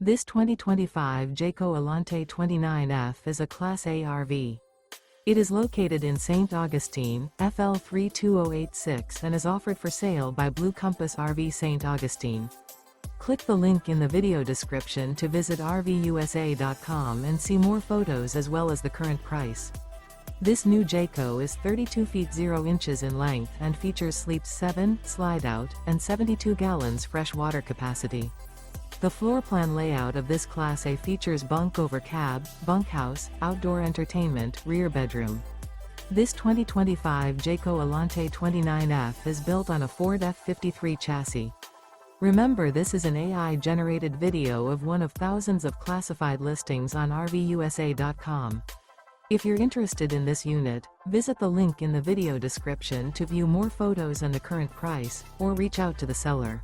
This 2025 Jayco Alante 29F is a Class A RV. It is located in St. Augustine, FL 32086 and is offered for sale by Blue Compass RV St. Augustine. Click the link in the video description to visit RVUSA.com and see more photos as well as the current price. This new Jayco is 32 feet 0 inches in length and features sleeps 7, slide-out, and 72 gallons fresh water capacity. The floor plan layout of this Class A features bunk over cab, bunkhouse, outdoor entertainment, rear bedroom. This 2025 Jayco Alante 29F is built on a Ford F53 chassis. Remember, this is an AI-generated video of one of thousands of classified listings on RVUSA.com. If you're interested in this unit, visit the link in the video description to view more photos and the current price, or reach out to the seller.